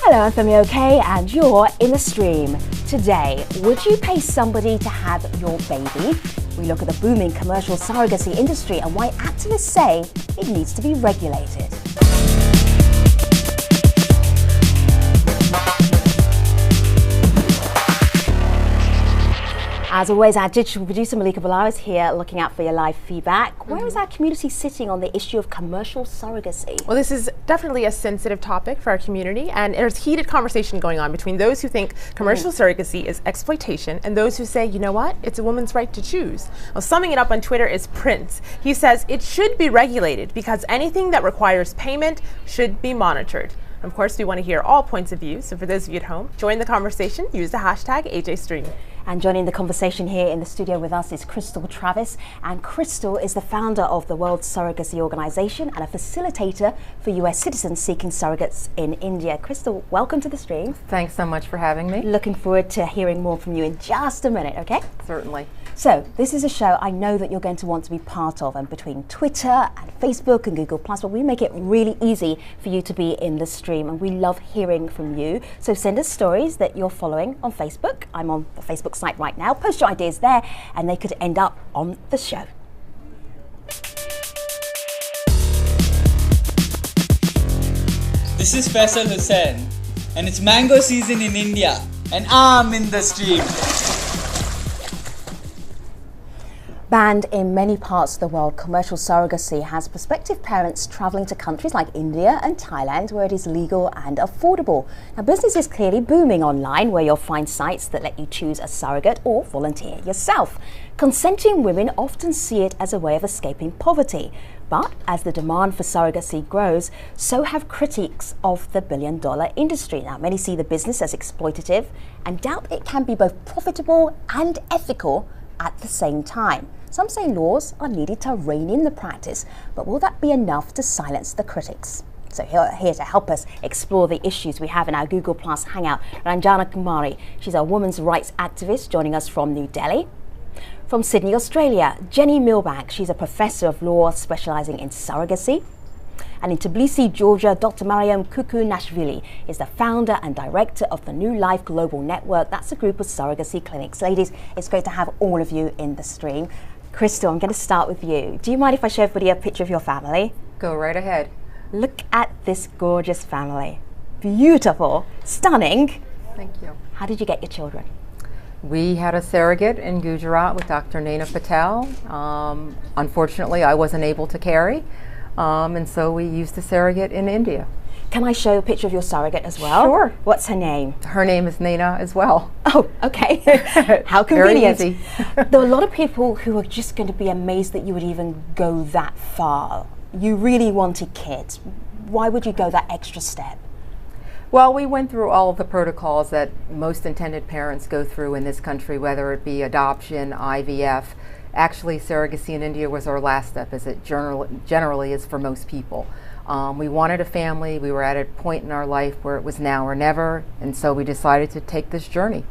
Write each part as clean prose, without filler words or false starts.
Hello, I'm Femi, and you're in the stream. Today, would you pay somebody to have your baby? We look at the booming commercial surrogacy industry and why activists say it needs to be regulated. As always, our digital producer Malika Bilal is here looking out for your live feedback. Where is our community sitting on the issue of commercial surrogacy? Well, this is definitely a sensitive topic for our community, and there's heated conversation going on between those who think commercial surrogacy is exploitation and those who say, you know what, it's a woman's right to choose. Well, summing it up on Twitter is Prince. He says it should be regulated because anything that requires payment should be monitored. Of course, we want to hear all points of view, so for those of you at home, join the conversation, use the hashtag AJStream. And joining the conversation here in the studio with us is Crystal Travis. And Crystal is the founder of the World Surrogacy Organization and a facilitator for US citizens seeking surrogates in India. Crystal, welcome to the stream. Thanks so much for having me. Looking forward to hearing more from you in just a minute, okay? Certainly. So, this is a show I know that you're going to want to be part of, and between Twitter and Facebook and Google+, but we make it really easy for you to be in the stream, and we love hearing from you. So send us stories that you're following on Facebook. I'm on the Facebook site right now. Post your ideas there, and they could end up on the show. This is Faisal Hussain, and it's mango season in India, and I'm in the stream. Banned in many parts of the world, commercial surrogacy has prospective parents travelling to countries like India and Thailand where it is legal and affordable. Now, business is clearly booming online, where you'll find sites that let you choose a surrogate or volunteer yourself. Consenting women often see it as a way of escaping poverty. But as the demand for surrogacy grows, so have critics of the billion-dollar industry. Now, many see the business as exploitative and doubt it can be both profitable and ethical at the same time. Some say laws are needed to rein in the practice, but will that be enough to silence the critics? So here to help us explore the issues we have in our Google Plus Hangout, Ranjana Kumari. She's a women's rights activist joining us from New Delhi. From Sydney, Australia, Jenny Milbank. She's a professor of law specialising in surrogacy. And in Tbilisi, Georgia, Dr. Mariam Kukunasvili is the founder and director of the New Life Global Network. That's a group of surrogacy clinics. Ladies, it's great to have all of you in the stream. Crystal, I'm going to start with you. Do you mind if I show everybody a picture of your family? Go right ahead. Look at this gorgeous family. Beautiful, stunning. Thank you. How did you get your children? We had a surrogate in Gujarat with Dr. Naina Patel. Unfortunately, I wasn't able to carry, and so we used a surrogate in India. Can I show a picture of your surrogate as well? Sure. What's her name? Her name is Naina as well. Oh, okay. How convenient. Very easy. There are a lot of people who are just going to be amazed that you would even go that far. You really wanted kids. Why would you go that extra step? Well, we went through all of the protocols that most intended parents go through in this country, whether it be adoption, IVF. Actually, surrogacy in India was our last step, as it generally is for most people. We wanted a family. We were at a point in our life where it was now or never, and so we decided to take this journey.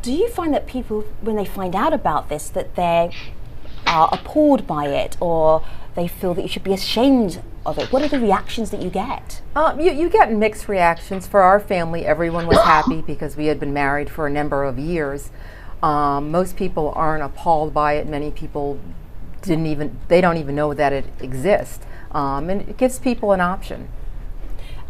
Do you find that people, when they find out about this, that they are appalled by it, or they feel that you should be ashamed of it? What are the reactions that you get? You get mixed reactions. For our family, everyone was happy because we had been married for a number of years. Most people aren't appalled by it. Many people don't even know that it exists. And it gives people an option.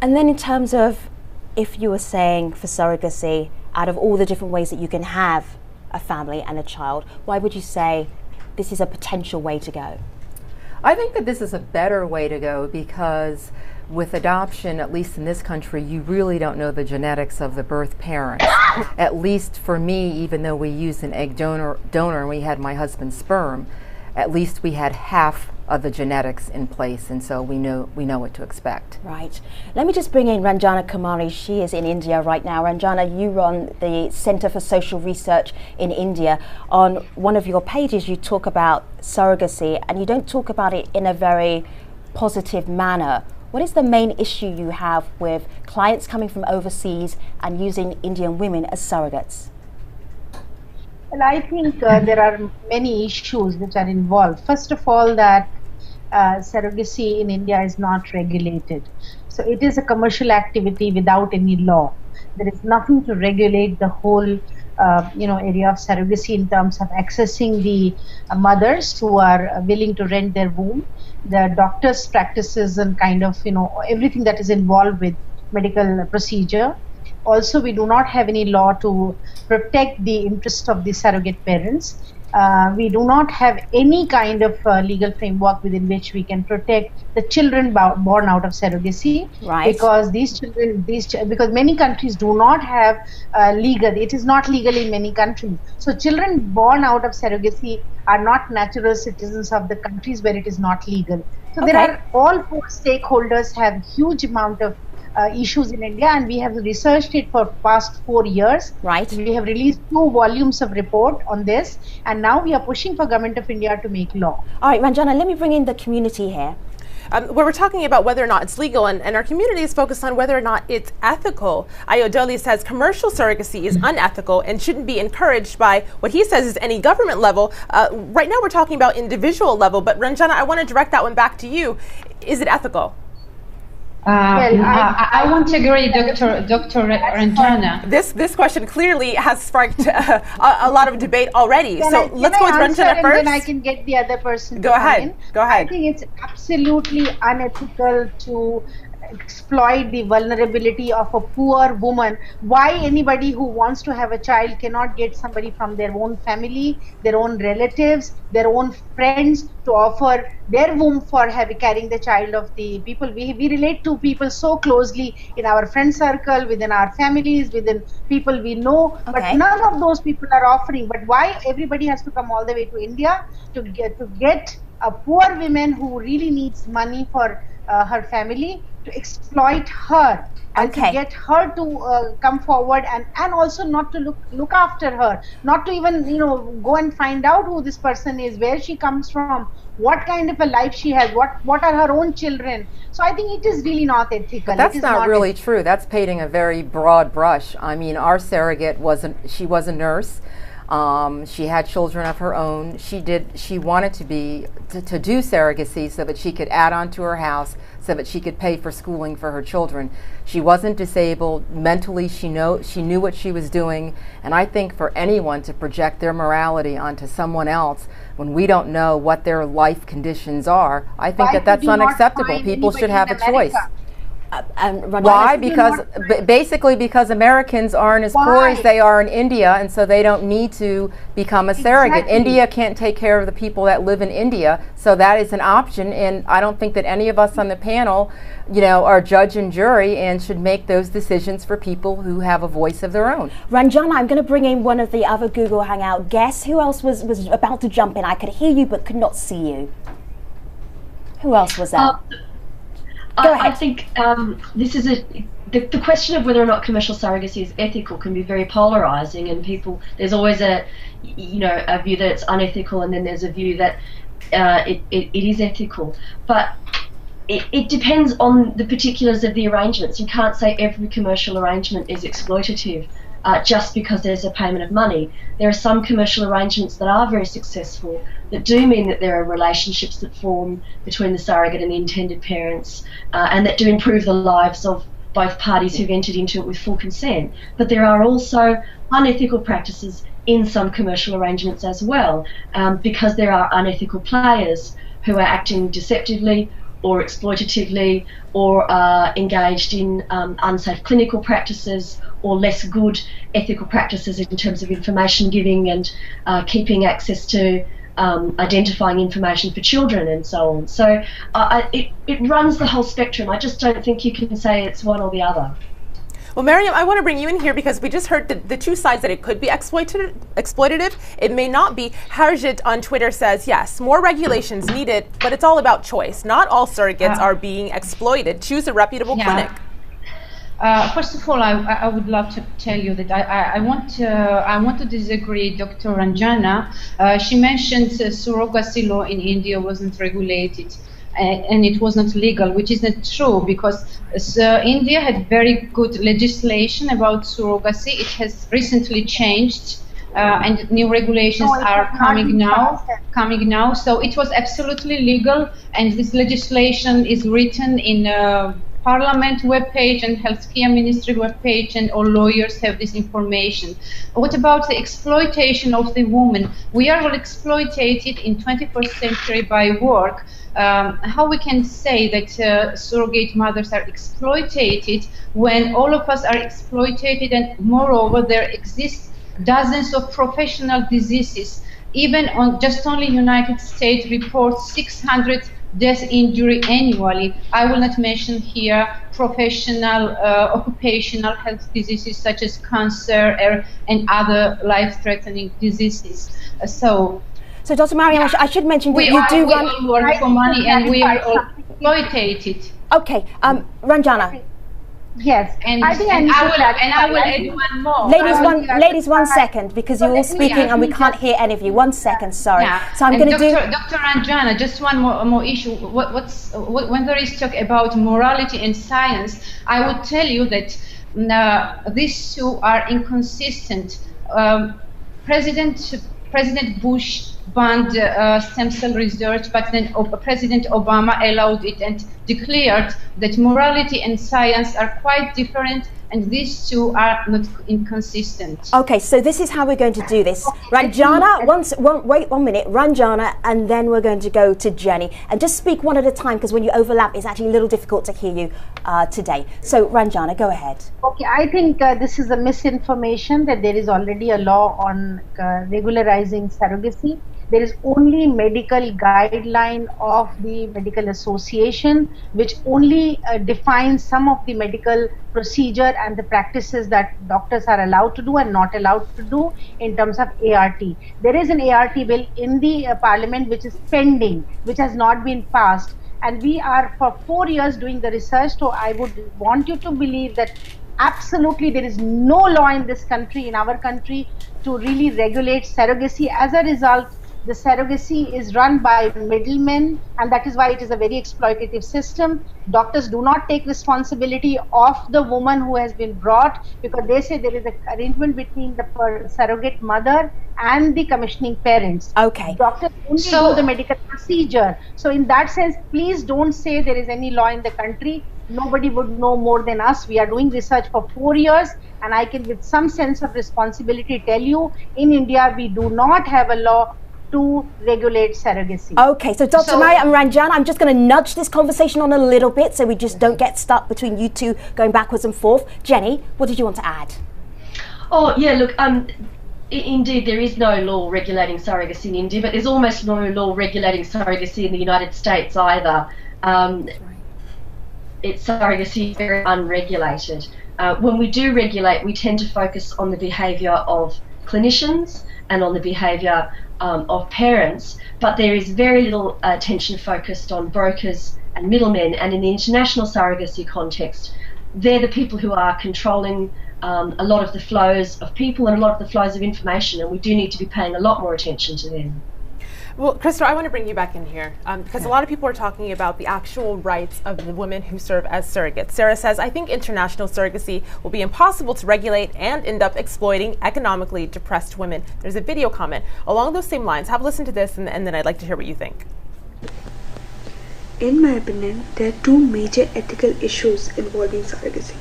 And then in terms of, if you were saying for surrogacy, out of all the different ways that you can have a family and a child, why would you say this is a potential way to go? I think that this is a better way to go because with adoption, at least in this country, you really don't know the genetics of the birth parent. At least for me, even though we used an egg donor and we had my husband's sperm, at least we had half of the genetics in place, and so we know what to expect. Right. Let me just bring in Ranjana Kumari. She is in India right now. Ranjana, you run the Center for Social Research in India. On one of your pages, you talk about surrogacy, and you don't talk about it in a very positive manner. What is the main issue you have with clients coming from overseas and using Indian women as surrogates? Well, I think there are many issues which are involved. First of all, that surrogacy in India is not regulated. So it is a commercial activity without any law. There is nothing to regulate the whole area of surrogacy in terms of accessing the mothers who are willing to rent their womb, the doctors' practices, and kind of everything that is involved with medical procedure. Also, we do not have any law to protect the interest of the surrogate parents. We do not have any kind of legal framework within which we can protect the children born out of surrogacy, right? Because because many countries do not have legal. It is not legal in many countries. So children born out of surrogacy are not natural citizens of the countries where it is not legal. So there are all four stakeholders have huge amount of issues in India, and we have researched it for past 4 years. Right. We have released 2 volumes of report on this, and now we are pushing for Government of India to make law. All right, Ranjana, let me bring in the community here. Where we're talking about whether or not it's legal, and our community is focused on whether or not it's ethical. Ayodoli says commercial surrogacy is unethical and shouldn't be encouraged by what he says is any government level. Right now we're talking about individual level, but Ranjana, I want to direct that one back to you. Is it ethical? I want to agree, Dr. Ranjana. This question clearly has sparked a lot of debate already. Let's go with Ranjana first. And then I can get the other person to come in. Go ahead. I think it's absolutely unethical to exploit the vulnerability of a poor woman. Why anybody who wants to have a child cannot get somebody from their own family, their own relatives, their own friends to offer their womb for carrying the child of the people. We relate to people so closely in our friend circle, within our families, within people we know, but none of those people are offering. But why everybody has to come all the way to India to get a poor woman who really needs money for her family, to exploit her and to get her to come forward and also not to look after her, not to even go and find out who this person is, where she comes from, what kind of a life she has, what are her own children. So I think it is really not ethical. But that's not really true. That's painting a very broad brush. I mean, our surrogate was a nurse. She had children of her own. She wanted to do surrogacy so that she could add on to her house, so that she could pay for schooling for her children. She wasn't disabled. Mentally, she knew what she was doing. And I think for anyone to project their morality onto someone else when we don't know what their life conditions are, I think that's unacceptable. People should have a choice. Why? Basically because Americans aren't as poor as they are in India, and so they don't need to become a surrogate. India can't take care of the people that live in India, so that is an option. And I don't think that any of us on the panel, are judge and jury and should make those decisions for people who have a voice of their own. Ranjana, I'm going to bring in one of the other Google Hangout guests. Who else was about to jump in? I could hear you but could not see you. Who else was that? I think this is the question of whether or not commercial surrogacy is ethical can be very polarizing, and there's always a view that it's unethical, and then there's a view that it is ethical. But it depends on the particulars of the arrangements. You can't say every commercial arrangement is exploitative just because there's a payment of money. There are some commercial arrangements that are very successful that do mean that there are relationships that form between the surrogate and the intended parents and that do improve the lives of both parties who've entered into it with full consent. But there are also unethical practices in some commercial arrangements as well, because there are unethical players who are acting deceptively or exploitatively, or engaged in unsafe clinical practices or less good ethical practices in terms of information giving and keeping access to identifying information for children and so on. So it runs the whole spectrum. I just don't think you can say it's one or the other. Well, Mariam, I want to bring you in here because we just heard the two sides, that it could be exploitative. It may not be. Harjit on Twitter says, yes, more regulations needed, but it's all about choice. Not all surrogates are being exploited. Choose a reputable clinic. First of all, I would love to tell you that I want to disagree, Dr. Ranjana. She mentioned surrogacy law in India wasn't regulated. And it was not legal, which is not true, because India had very good legislation about surrogacy. It has recently changed, and new regulations are coming now. So it was absolutely legal, and this legislation is written in Parliament webpage and Healthcare Ministry webpage, and all lawyers have this information. What about the exploitation of the woman? We are all exploited in 21st century by work. How we can say that surrogate mothers are exploited when all of us are exploited, and moreover there exist dozens of professional diseases. Even on just only United States reports 600 death injury annually. I will not mention here professional occupational health diseases such as cancer and other life-threatening diseases. So Dr. Mariam, I should mention that we all work for money and we are all exploited. Okay, Ranjana. Yes, and I will add one more. Ladies, one second, because you're all speaking and we can't hear any of you. 1 second, sorry. Yeah. So I'm going to do. Dr. Ranjana, just one more issue. When there is talk about morality and science, I would tell you that these two are inconsistent. President Bush banned stem cell research, but then President Obama allowed it and declared that morality and science are quite different, and these two are not inconsistent. Okay, so this is how we're going to do this. Ranjana, wait 1 minute. Ranjana, and then we're going to go to Jenny. And just speak one at a time, because when you overlap, it's actually a little difficult to hear you today. So, Ranjana, go ahead. Okay, I think this is a misinformation that there is already a law on regularizing surrogacy. There is only medical guideline of the medical association, which only defines some of the medical procedure and the practices that doctors are allowed to do and not allowed to do in terms of ART. There is an ART bill in the parliament which is pending, which has not been passed. And we are for 4 years doing the research, so I would want you to believe that absolutely there is no law in this country, in our country, to really regulate surrogacy. As a result, the surrogacy is run by middlemen, and that is why it is a very exploitative system. Doctors do not take responsibility of the woman who has been brought, because they say there is an arrangement between the surrogate mother and the commissioning parents. Okay. Doctors only do the medical procedure. So in that sense, please don't say there is any law in the country. Nobody would know more than us. We are doing research for 4 years, and I can with some sense of responsibility tell you, in India we do not have a law to regulate surrogacy. Okay, so Dr. Mariam and Ranjana, I'm just going to nudge this conversation on a little bit so we just don't get stuck between you two going backwards and forth. Jenny, what did you want to add? Oh, yeah, look, indeed there is no law regulating surrogacy in India, but there's almost no law regulating surrogacy in the United States either. It's surrogacy very unregulated. When we do regulate, we tend to focus on the behaviour of clinicians and on the behaviour of parents, but there is very little attention focused on brokers and middlemen, and in the international surrogacy context, they're the people who are controlling a lot of the flows of people and a lot of the flows of information, and we do need to be paying a lot more attention to them. Well, Crystal, I want to bring you back in here because a lot of people are talking about the actual rights of the women who serve as surrogates. Sarah says, I think international surrogacy will be impossible to regulate and end up exploiting economically depressed women. There's a video comment along those same lines. Have a listen to this, and then I'd like to hear what you think. In my opinion, there are two major ethical issues involving surrogacy.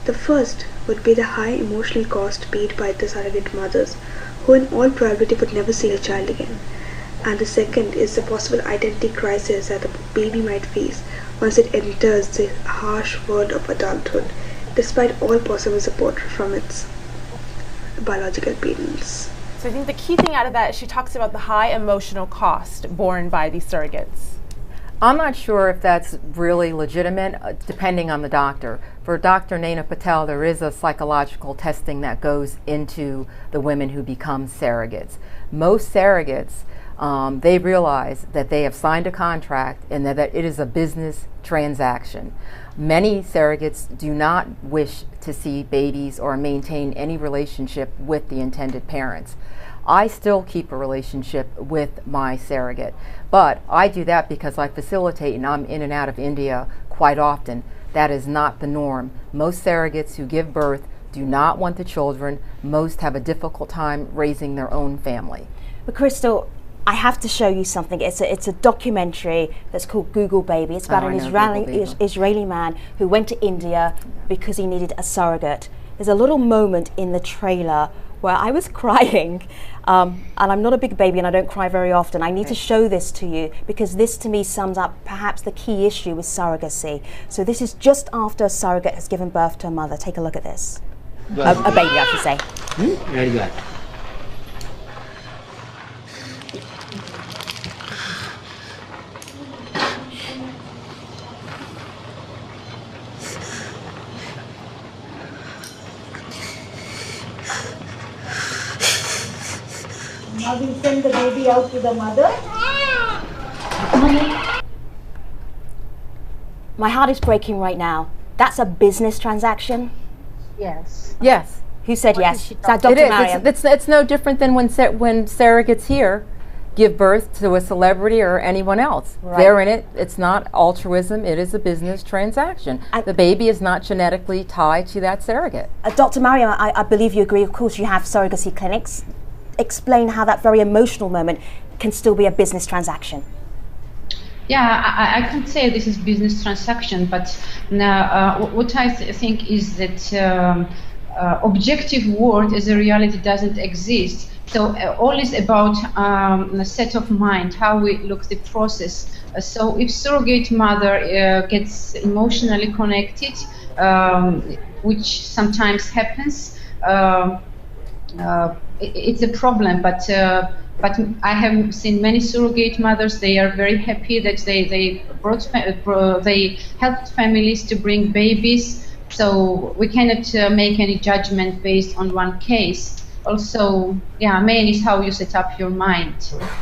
The first would be the high emotional cost paid by the surrogate mothers, who in all probability would never see a child again. And the second is the possible identity crisis that the baby might face once it enters the harsh world of adulthood, despite all possible support from its biological parents. So I think the key thing out of that is she talks about the high emotional cost borne by these surrogates. I'm not sure if that's really legitimate, depending on the doctor. For Dr. Naina Patel, there is a psychological testing that goes into the women who become surrogates. Most surrogates, they realize that they have signed a contract and that it is a business transaction. Many surrogates do not wish to see babies or maintain any relationship with the intended parents. I still keep a relationship with my surrogate, but I do that because I facilitate and I'm in and out of India quite often. That is not the norm. Most surrogates who give birth do not want the children. Most have a difficult time raising their own family. But Crystal, I have to show you something. It's a documentary that's called Google Baby. It's about an Israeli man who went to India because he needed a surrogate. There's a little moment in the trailer where I was crying, and I'm not a big baby and I don't cry very often. I need to show this to you because this to me sums up perhaps the key issue with surrogacy. So this is just after a surrogate has given birth to a mother. Take a look at this. A baby, I should say. Very good. Now we send the baby out to the mother. My heart is breaking right now. That's a business transaction? Yes. Yes. Who said yes? Is that Dr. It is. Mariam? It's no different than when surrogates here give birth to a celebrity or anyone else. Right. They're in it. It's not altruism. It is a business transaction. The baby is not genetically tied to that surrogate. Dr. Mariam, I believe you agree. Of course, you have surrogacy clinics. Explain how that very emotional moment can still be a business transaction. Yeah, I can't say this is business transaction, but what I think is that objective world as a reality doesn't exist. So all is about a set of mind, how we look the process. So if surrogate mother gets emotionally connected, which sometimes happens, it's a problem. But I have seen many surrogate mothers. They are very happy that they helped families to bring babies. So we cannot make any judgment based on one case. Also, yeah, main is how you set up your mind.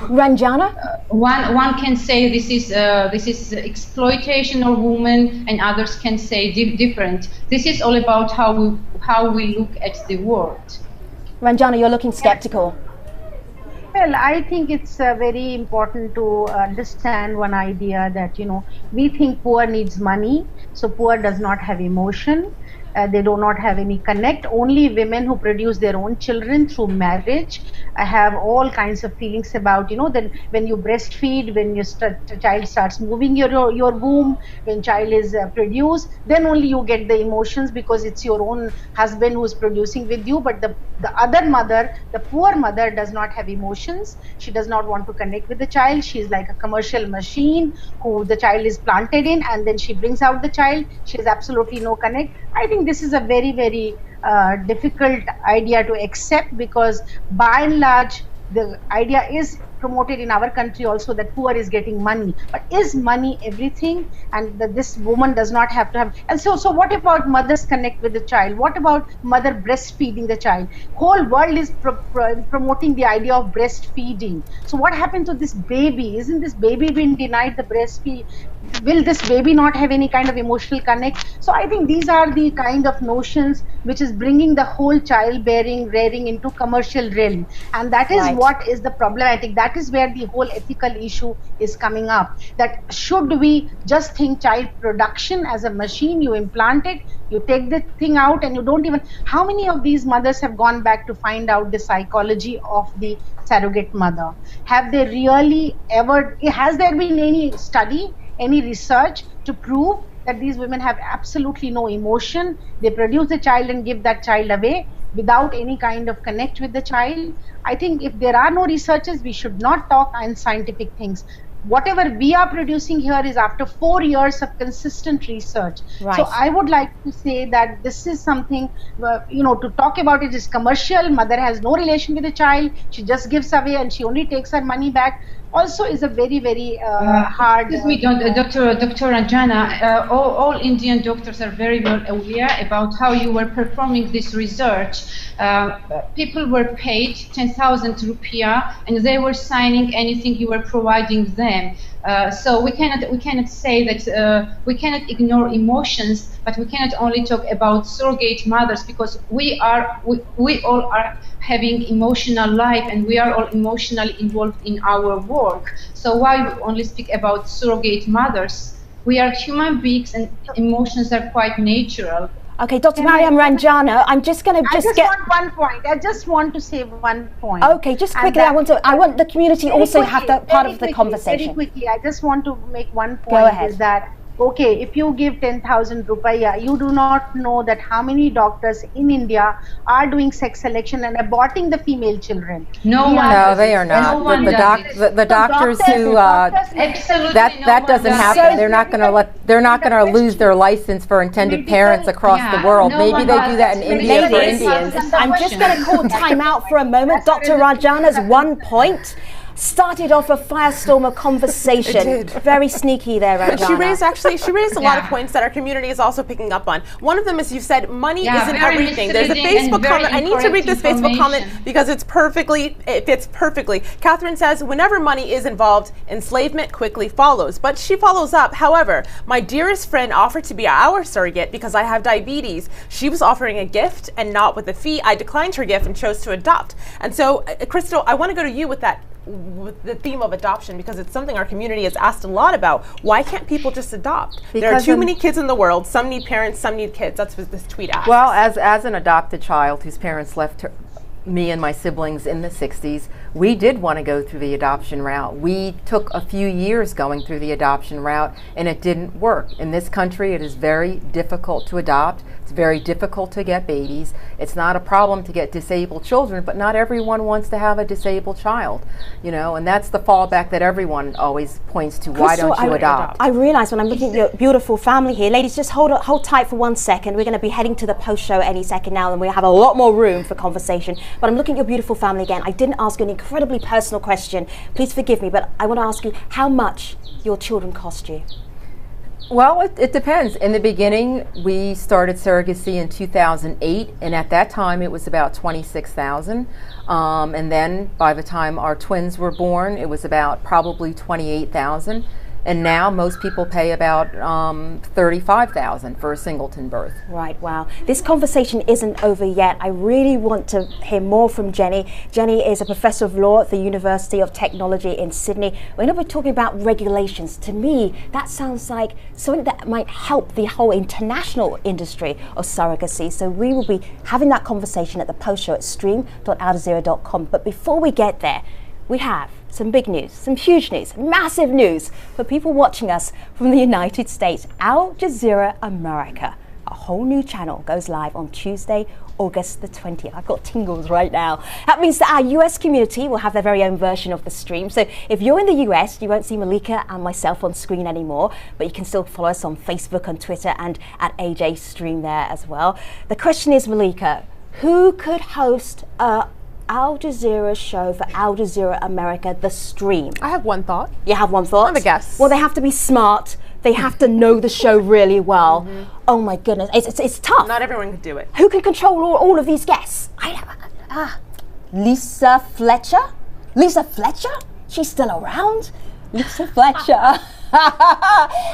Ranjana? One can say this is exploitation of women, and others can say different. This is all about how we look at the world. Ranjana, you're looking skeptical. Well, I think it's very important to understand one idea that, we think poor needs money, so poor does not have emotion. They do not have any connect. Only women who produce their own children through marriage have all kinds of feelings about, then when you breastfeed, when your child starts moving your womb, when child is produced, then only you get the emotions because it's your own husband who is producing with you. But the other mother, the poor mother, does not have emotions. She does not want to connect with the child. She is like a commercial machine who the child is planted in, and then she brings out the child. She has absolutely no connect. I think this is a very, very difficult idea to accept, because by and large the idea is promoted in our country also that poor is getting money. But is money everything? And that this woman does not have to have. And so what about mothers connect with the child? What about mother breastfeeding the child? Whole world is promoting the idea of breastfeeding. So what happened to this baby? Isn't this baby being denied the breastfeed? Will this baby not have any kind of emotional connect? So I think these are the kind of notions which is bringing the whole childbearing, rearing into commercial realm. And that is what is the problematic. That is where the whole ethical issue is coming up. That should we just think child production as a machine? You implant it, you take the thing out, and you don't even... How many of these mothers have gone back to find out the psychology of the surrogate mother? Have they really ever... Has there been any study, any research to prove that these women have absolutely no emotion? They produce the child and give that child away without any kind of connect with the child. I think if there are no researchers, we should not talk on scientific things. Whatever we are producing here is after 4 years of consistent research. Right. So I would like to say that this is something, to talk about it is commercial. Mother has no relation with the child. She just gives away and she only takes her money back. Also is a very, very hard... Excuse me, Dr. Ranjana, all Indian doctors are very well aware about how you were performing this research. People were paid 10,000 rupiah and they were signing anything you were providing them. So we cannot say that we cannot ignore emotions, but we cannot only talk about surrogate mothers, because we all are having emotional life and we are all emotionally involved in our work. So why we only speak about surrogate mothers? We are human beings and emotions are quite natural. Okay, Dr. Mariam Ranjana, I'm just going to want one point. I just want to say one point. Okay, just quickly, I want the community also to have the part of the conversation. Very quickly, I just want to make one point. Go ahead. Is that, okay, if you give 10,000 rupiah, you do not know that how many doctors in India are doing sex selection and aborting the female children. No, they are not. The doctors who that doesn't happen. They're not going to lose their license for intended parents across the world. Maybe they do that in India for Indians. I'm just going to call time out for a moment. Dr. Ranjana's 1 point started off a firestorm of conversation. It did. Very sneaky there, Ranjana. She raised a lot of points that our community is also picking up on. One of them is you said money isn't everything. There's a Facebook comment. I need to read this Facebook comment because it fits perfectly. Catherine says, whenever money is involved, enslavement quickly follows. But she follows up, however, my dearest friend offered to be our surrogate because I have diabetes. She was offering a gift and not with a fee. I declined her gift and chose to adopt. And so, Crystal, I want to go to you with the theme of adoption, because it's something our community has asked a lot about. Why can't people just adopt? There are too many kids in the world. Some need parents, some need kids. That's what this tweet asks. Well, as an adopted child whose parents left me and my siblings in the 60s, we did want to go through the adoption route. We took a few years going through the adoption route, and it didn't work. In this country, it is very difficult to adopt. It's very difficult to get babies. It's not a problem to get disabled children, but not everyone wants to have a disabled child, and that's the fallback that everyone always points to. Why don't you adopt? I realize when I'm looking at your beautiful family here, ladies, just hold tight for 1 second. We're going to be heading to the post show any second now, and we have a lot more room for conversation. But I'm looking at your beautiful family again. I didn't ask you an incredibly personal question. Please forgive me, but I want to ask you how much your children cost you. Well, it depends. In the beginning, we started surrogacy in 2008, and at that time it was about $26,000. And then by the time our twins were born, it was about probably $28,000. And now most people pay about $35,000 for a singleton birth. Right, wow. This conversation isn't over yet. I really want to hear more from Jenny. Jenny is a professor of law at the University of Technology in Sydney. We're going to be talking about regulations. To me, that sounds like something that might help the whole international industry of surrogacy. So we will be having that conversation at the post show at stream.aljazeera.com. But before we get there, we have some big news, some huge news, massive news for people watching us from the United States. Al-Jazeera America, a whole new channel, goes live on Tuesday, August the 20th. I've got tingles right now. That means that our US community will have their very own version of the stream. So if you're in the US, you won't see Malika and myself on screen anymore, but you can still follow us on Facebook, on Twitter, and at AJ Stream there as well. The question is, Malika, who could host a Al Jazeera show for Al Jazeera America, the stream? I have one thought. You have one thought? I have a guess. Well, they have to be smart. They have to know the show really well. Oh my goodness, it's tough. Not everyone can do it. Who can control all of these guests? Lisa Fletcher? Lisa Fletcher? She's still around? Lisa Fletcher.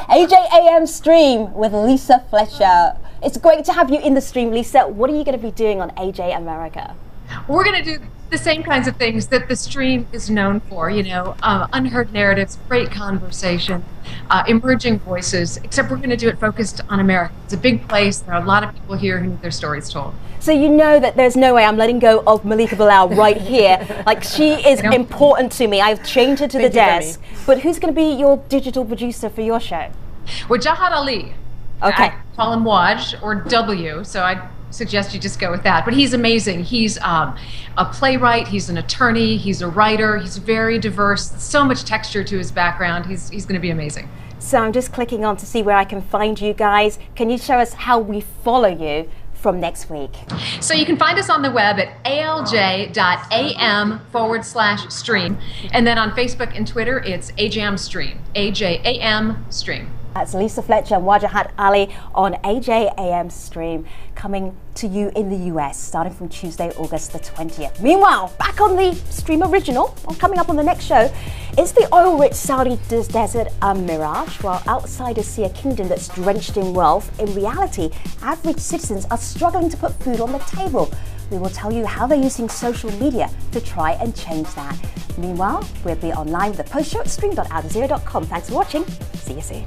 AJAM stream with Lisa Fletcher. It's great to have you in the stream, Lisa. What are you going to be doing on AJ America? We're going to do the same kinds of things that the stream is known for, unheard narratives, great conversation, emerging voices, except we're going to do it focused on America. It's a big place. There are a lot of people here who need their stories told. So you know that there's no way I'm letting go of Malika Bilal right here. Like, she is important to me. I've chained her to the desk. But who's going to be your digital producer for your show? Wajahat Ali. Okay. I call him Waj, or W, so I suggest you just go with that. But he's amazing. He's a playwright, he's an attorney, he's a writer, he's very diverse, so much texture to his background. He's going to be amazing. So I'm just clicking on to see where I can find you guys. Can you show us how we follow you from next week? So you can find us on the web at alj.am/stream. And then on Facebook and Twitter, it's AJAM Stream, AJAM Stream. That's Lisa Fletcher and Wajahat Ali on AJAM Stream, coming to you in the US starting from Tuesday, August the 20th. Meanwhile, back on the stream original, coming up on the next show, is the oil-rich Saudi desert a mirage? While outsiders see a kingdom that's drenched in wealth, in reality, average citizens are struggling to put food on the table. We will tell you how they're using social media to try and change that. Meanwhile, we'll be online with the post show at stream.aljazeera.com. Thanks for watching. See you soon.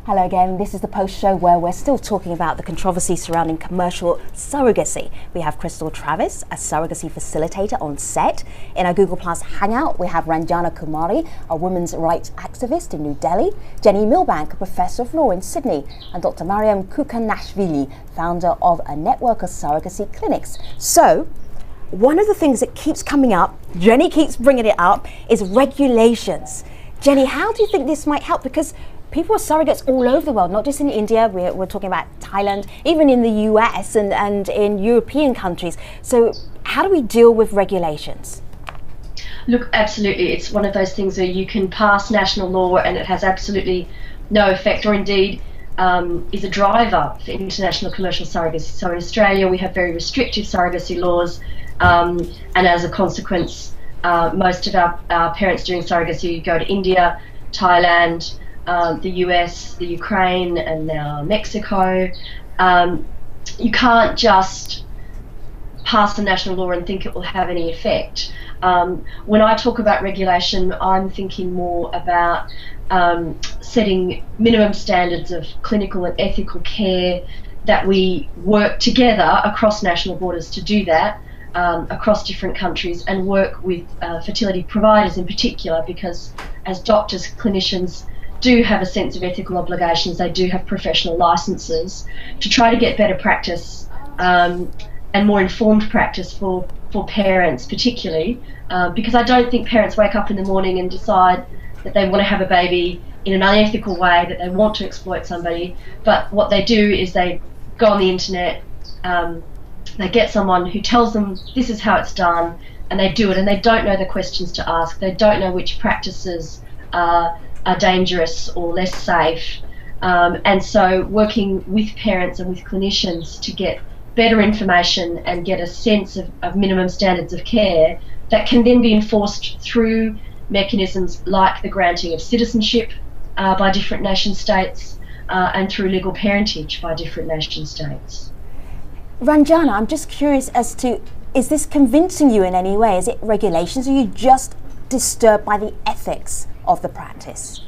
Hello again, this is the Post Show where we're still talking about the controversy surrounding commercial surrogacy. We have Crystal Travis, a surrogacy facilitator on set. In our Google Plus Hangout, we have Ranjana Kumari, a women's rights activist in New Delhi, Jenny Milbank, a professor of law in Sydney, and Dr. Mariam kukunasvili, founder of a network of surrogacy clinics. So, one of the things that keeps coming up, Jenny keeps bringing it up, is regulations. Jenny, how do you think this might help? Because people are surrogates all over the world, not just in India, we're talking about Thailand, even in the US and in European countries. So how do we deal with regulations? Look, absolutely. It's one of those things where you can pass national law and it has absolutely no effect, or indeed is a driver for international commercial surrogacy. So in Australia, we have very restrictive surrogacy laws, and as a consequence, most of our parents doing surrogacy go to India, Thailand, the US, the Ukraine, and now Mexico. You can't just pass a national law and think it will have any effect. When I talk about regulation, I'm thinking more about setting minimum standards of clinical and ethical care, that we work together across national borders to do that, across different countries, and work with fertility providers in particular, because as doctors, clinicians do have a sense of ethical obligations, they do have professional licenses to try to get better practice and more informed practice for parents particularly, because I don't think parents wake up in the morning and decide that they want to have a baby in an unethical way, that they want to exploit somebody, but what they do is they go on the internet, they get someone who tells them this is how it's done, and they do it, and they don't know the questions to ask, they don't know which practices are dangerous or less safe, and so working with parents and with clinicians to get better information and get a sense of minimum standards of care that can then be enforced through mechanisms like the granting of citizenship by different nation states and through legal parentage by different nation states. Ranjana, I'm just curious as to, is this convincing you in any way? Is it regulations, or are you just disturbed by the ethics of the practice?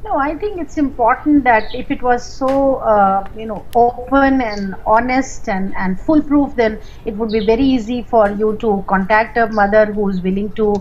No, I think it's important that if it was so, open and honest and foolproof, then it would be very easy for you to contact a mother who is willing to,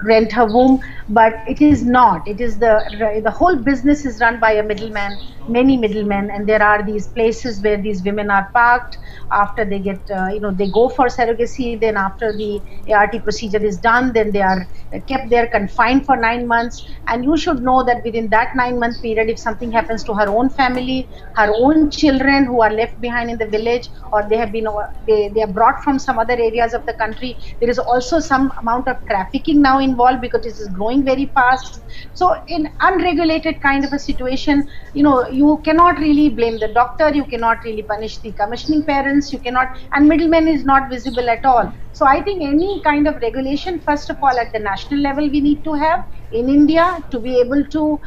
rent her womb. But it is not. It is the whole business is run by a middleman, many middlemen, and there are these places where these women are parked after they get, they go for surrogacy. Then after the ART procedure is done, then they are kept there confined for 9 months. And you should know that within that 9-month period, if something happens to her own family, her own children who are left behind in the village, or they have been they are brought from some other areas of the country, there is also some amount of trafficking now involved because it is growing very fast. So in unregulated kind of a situation, you cannot really blame the doctor, you cannot really punish the commissioning parents, you cannot, and middleman is not visible at all. So I think any kind of regulation, first of all at the national level, we need to have in India to be able to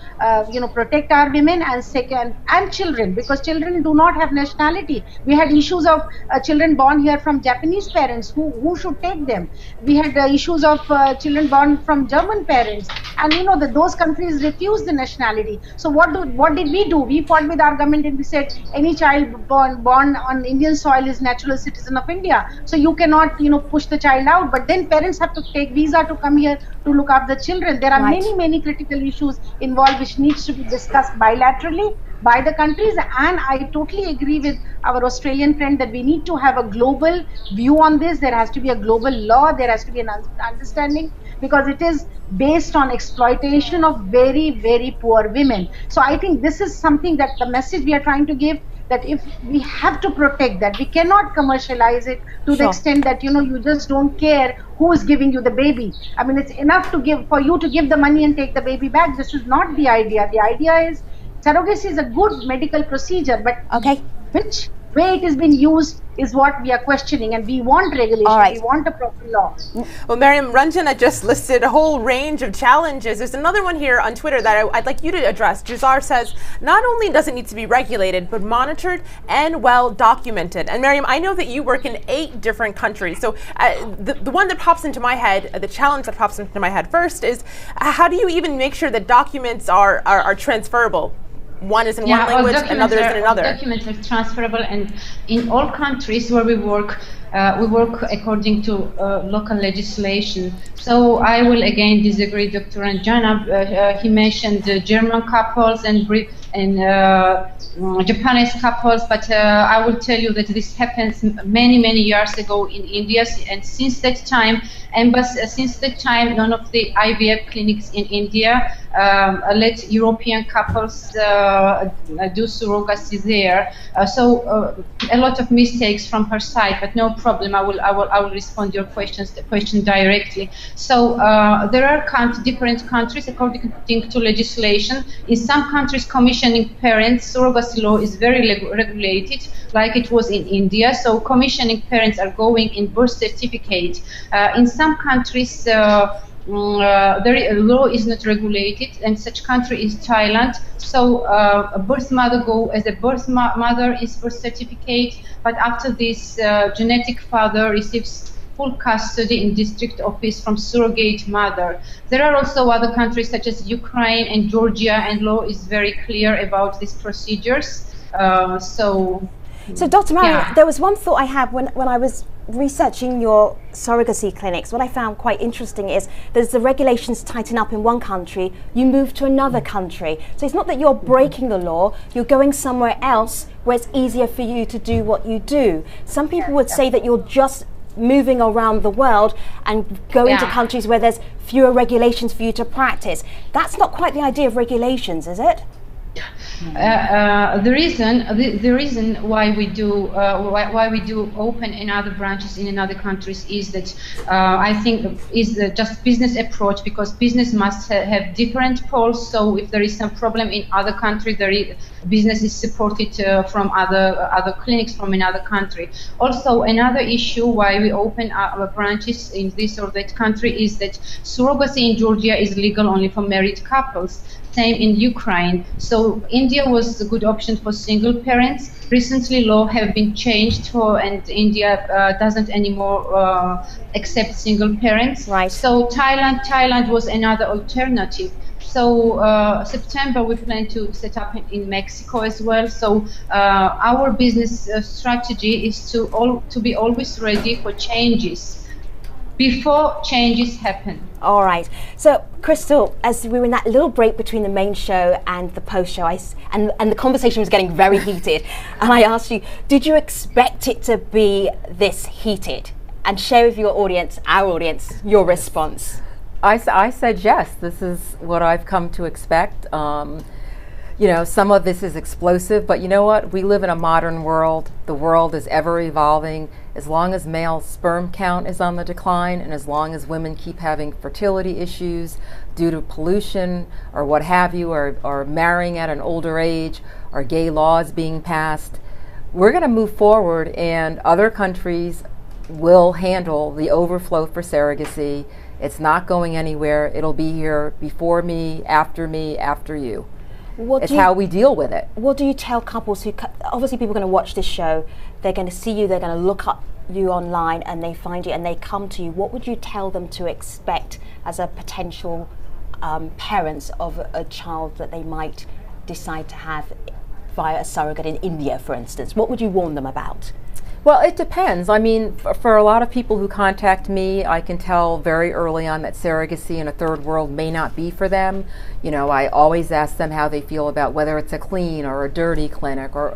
protect our women, and second, and children, because children do not have nationality. We had issues of children born here from Japanese parents, who should take them. We had issues of children born from German parents, and those countries refused the nationality. So what did we do? We fought with our government and we said any child born on Indian soil is natural citizen of India. So you cannot push the child out, but then parents have to take visa to come here to look after the children. There are many critical issues involved which needs to be discussed bilaterally by the countries, and I totally agree with our Australian friend that we need to have a global view on this. There has to be a global law, there has to be an understanding, because it is based on exploitation of very, very poor women. So I think this is something that the message we are trying to give, that if we have to protect that, we cannot commercialize it to the extent that you just don't care who is giving you the baby. I mean, it's enough for you to give the money and take the baby back. This is not the idea. The idea is surrogacy is a good medical procedure, but which way it has been used is what we are questioning, and we want regulation, we want a proper law. Well, Mariam, Ranjana just listed a whole range of challenges. There's another one here on Twitter that I'd like you to address. Jazar says, not only does it need to be regulated, but monitored and well documented. And Mariam, I know that you work in 8 different countries. So the one that pops into my head, the challenge that pops into my head first is, how do you even make sure that documents are transferable? One is in one language, another is in another. Documents are transferable, and in all countries where we work according to local legislation. So I will again disagree, Dr. Ranjana. He mentioned German couples and Japanese couples, but I will tell you that this happens many years ago in India, and since that time, none of the IVF clinics in India let European couples do surrogacy there. So a lot of mistakes from her side, but no problem. I will respond to your question directly. So there are different countries according to legislation. In some countries, commissioning parents, surrogacy law is very regulated, like it was in India. So commissioning parents are going in birth certificate. In some countries, law is not regulated, and such country is Thailand. So a birth mother go as a birth mother is birth certificate, but after this, genetic father receives full custody in district office from surrogate mother. There are also other countries such as Ukraine and Georgia, and law is very clear about these procedures. So Dr. Mariam, there was one thought I had when I was researching your surrogacy clinics. What I found quite interesting is that as the regulations tighten up in one country, you move to another country. So it's not that you're breaking the law, you're going somewhere else where it's easier for you to do what you do. Some people would say that you're just moving around the world and going to countries where there's fewer regulations for you to practice. That's not quite the idea of regulations, is it? The reason why we do open in other branches in other countries is that I think is just business approach, because business must have different poles. So if there is some problem in other country, business is supported from other clinics from another country. Also, another issue why we open our branches in this or that country is that surrogacy in Georgia is legal only for married couples. Same in Ukraine. So India was a good option for single parents. Recently, law have been changed and India doesn't anymore accept single parents. Right. So Thailand was another alternative. So September we plan to set up in Mexico as well. So our business strategy is to be always ready for changes before changes happen. All right. So, Crystal, as we were in that little break between the main show and the post show, and the conversation was getting very heated, and I asked you, did you expect it to be this heated? And share with your audience, our audience, your response. I said yes. This is what I've come to expect. You know, some of this is explosive, but you know what? We live in a modern world. The world is ever evolving. As long as male sperm count is on the decline, and as long as women keep having fertility issues due to pollution or what have you, or marrying at an older age, or gay laws being passed, we're going to move forward, and other countries will handle the overflow for surrogacy. It's not going anywhere. It'll be here before me, after you. It's how we deal with it. What do you tell couples who, obviously people are going to watch this show, they're going to see you, they're going to look up you online, and they find you and they come to you. What would you tell them to expect as a potential parents of a child that they might decide to have via a surrogate in India, for instance? What would you warn them about? Well, it depends. I mean, for a lot of people who contact me, I can tell very early on that surrogacy in a third world may not be for them. You know, I always ask them how they feel about whether it's a clean or a dirty clinic or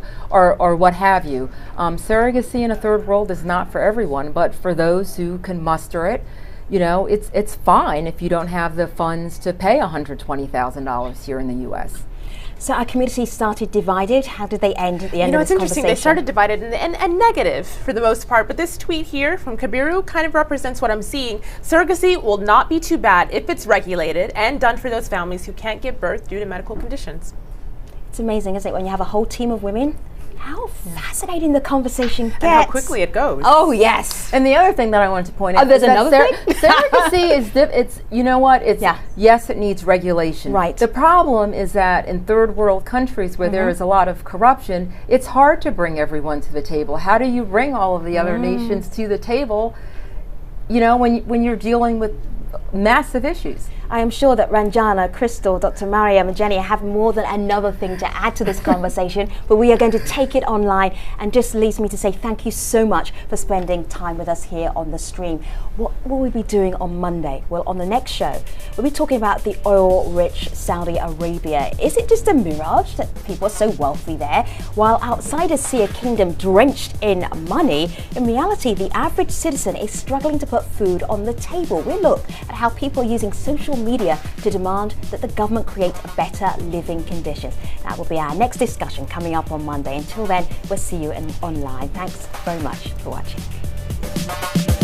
what have you. Surrogacy in a third world is not for everyone, but for those who can muster it, you know, it's fine if you don't have the funds to pay $120,000 here in the U.S. So our community started divided. How did they end at the end of this conversation? It's interesting. They started divided and negative for the most part. But this tweet here from Kabiru kind of represents what I'm seeing. Surrogacy will not be too bad if it's regulated and done for those families who can't give birth due to medical conditions. It's amazing, isn't it, when you have a whole team of women How fascinating the conversation gets. And how quickly it goes. Oh, yes. And the other thing that I wanted to point out there's is another that thing? surrogacy is, it's, you know what, it's, yes, it needs regulation. Right. The problem is that in third world countries where there is a lot of corruption, it's hard to bring everyone to the table. How do you bring all of the other nations to the table, you know, when you're dealing with massive issues? I am sure that Ranjana, Crystal, Dr. Mariam and Jenny have more than another thing to add to this conversation, but we are going to take it online, and just leaves me to say thank you so much for spending time with us here on the stream. What will we be doing on Monday? Well, on the next show, we'll be talking about the oil-rich Saudi Arabia. Is it just a mirage that people are so wealthy there, while outsiders see a kingdom drenched in money? In reality, the average citizen is struggling to put food on the table. We'll look at how people are using social media to demand that the government create better living conditions. That will be our next discussion coming up on Monday. Until then, we'll see you online. Thanks very much for watching.